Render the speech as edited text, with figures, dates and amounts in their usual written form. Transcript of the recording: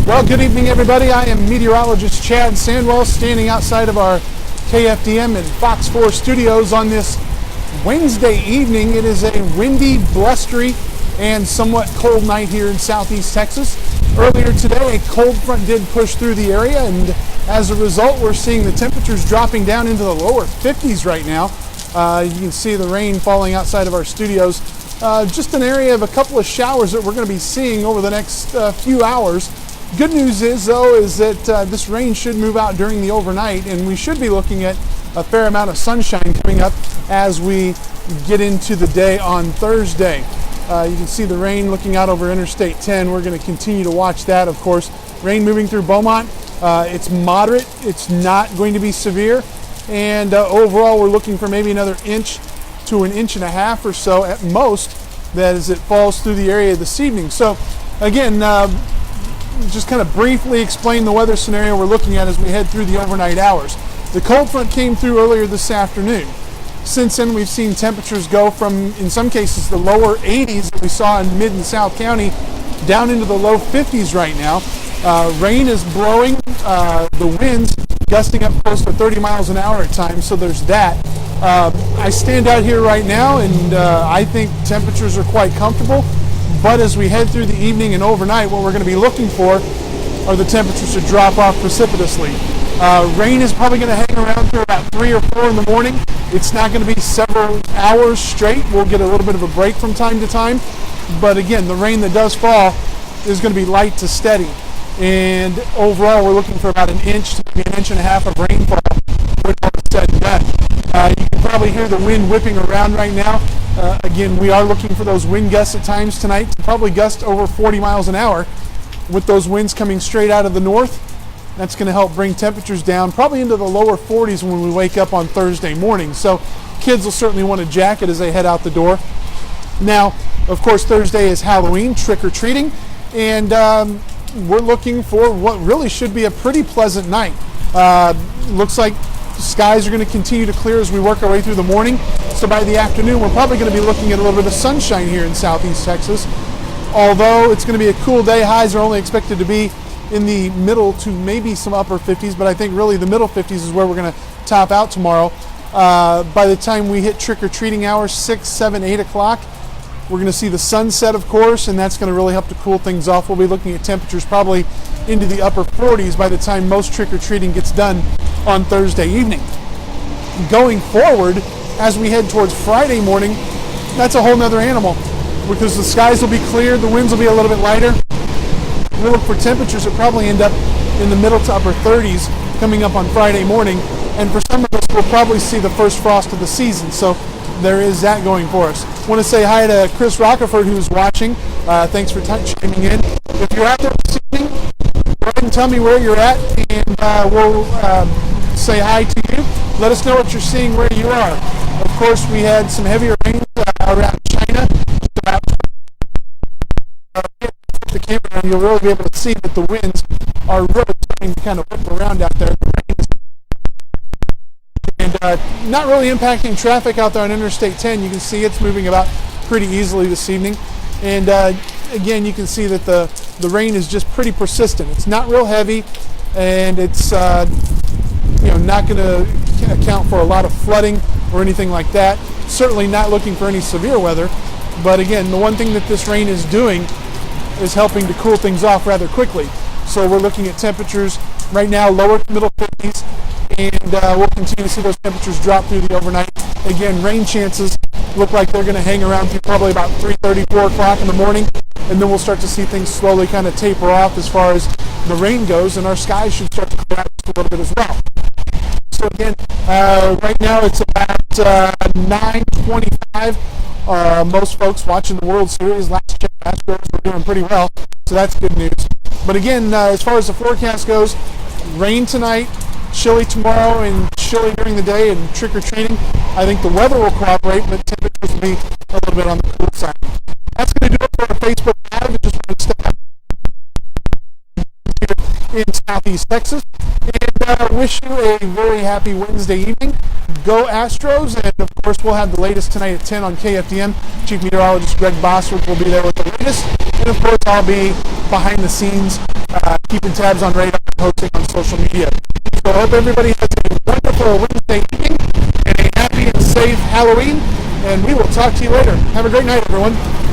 Well, good evening, everybody. I am meteorologist Chad Sandwell, standing outside of our KFDM and Fox 4 studios on this Wednesday evening. It is a windy, blustery, and somewhat cold night here in southeast Texas. Earlier today, a cold front did push through the area, and as a result, we're seeing the temperatures dropping down into the lower 50s right now. You can see the rain falling outside of our studios. Just an area of a couple of showers that we're going to be seeing over the next few hours. Good news is, though, is that this rain should move out during the overnight, and we should be looking at a fair amount of sunshine coming up as we get into the day on Thursday. You can see the rain looking out over Interstate 10. We're going to continue to watch that, of course. Rain moving through Beaumont. It's moderate. It's not going to be severe. And overall, we're looking for maybe another inch to an inch and a half or so at most, that as it falls through the area this evening. So, again, just kind of briefly explain the weather scenario we're looking at as we head through the overnight hours. The cold front came through earlier this afternoon. Since then, we've seen temperatures go from, in some cases, the lower 80s that we saw in Mid and South County down into the low 50s right now. Rain is blowing, the winds gusting up close to 30 miles an hour at times, so there's that. I stand out here right now, and I think temperatures are quite comfortable, but as we head through the evening and overnight, what we're going to be looking for are the temperatures to drop off precipitously. Rain is probably going to hang around through about 3 or 4 in the morning. It's not going to be several hours straight. We'll get a little bit of a break from time to time, but again, the rain that does fall is going to be light to steady. And overall, we're looking for about an inch to maybe an inch and a half of rainfall when all is said and done. You can probably hear the wind whipping around right now. Again, we are looking for those wind gusts at times tonight to probably gust over 40 miles an hour with those winds coming straight out of the north. That's going to help bring temperatures down probably into the lower 40s when we wake up on Thursday morning. So kids will certainly want a jacket as they head out the door. Now, of course, Thursday is Halloween, trick-or-treating, and we're looking for what really should be a pretty pleasant night. Looks like skies are going to continue to clear as we work our way through the morning. So by the afternoon, we're probably going to be looking at a little bit of sunshine here in southeast Texas. Although it's going to be a cool day, highs are only expected to be in the middle to maybe some upper 50s, but I think really the middle 50s is where we're going to top out tomorrow. By the time we hit trick-or-treating hours, 6, 7, 8 o'clock, we're going to see the sunset, of course, and that's going to really help to cool things off. We'll be looking at temperatures probably into the upper 40s by the time most trick-or-treating gets done on Thursday evening. Going forward, as we head towards Friday morning, that's a whole nother animal because the skies will be clear, the winds will be a little bit lighter. We look for temperatures that probably end up in the middle to upper 30s coming up on Friday morning, and for some of us, we'll probably see the first frost of the season. So there is that going for us. I want to say hi to Chris Rockeford, who's watching. Thanks for chiming in. If you're out there this evening, go ahead and tell me where you're at, and we'll say hi to you. Let us know what you're seeing where you are. Of course, we had some heavier rain around China. The camera, and you'll really be able to see that the winds are really starting to kind of whip around out there. And not really impacting traffic out there on Interstate 10. You can see it's moving about pretty easily this evening. And again, you can see that the rain is just pretty persistent. It's not real heavy, and it's not going to account for a lot of flooding or anything like that. Certainly not looking for any severe weather. But again, the one thing that this rain is doing is helping to cool things off rather quickly. So we're looking at temperatures right now lower to middle 50s, and we'll continue to see those temperatures drop through the overnight. Again, rain chances look like they're going to hang around through probably about 3:30, 4 o'clock in the morning, and then we'll start to see things slowly kind of taper off as far as the rain goes, and our skies should start to clear out a little bit as well. So again, right now it's about 9:25. Most folks watching the World Series, last check, Astros were doing pretty well, so that's good news. But again, as far as the forecast goes, rain tonight, chilly tomorrow, and chilly during the day, and trick-or-treating. I think the weather will cooperate, but temperatures will be a little bit on the cool side. That's going to do it for our Facebook Live. I just want to step out in southeast Texas, and wish you a very happy Wednesday evening. Go Astros, and of course we'll have the latest tonight at 10 on KFDM. Chief Meteorologist Greg Bosworth will be there with the latest, and of course I'll be behind the scenes keeping tabs on radar and posting on social media. So I hope everybody has a wonderful Wednesday evening and a happy and safe Halloween, and we will talk to you later. Have a great night, everyone.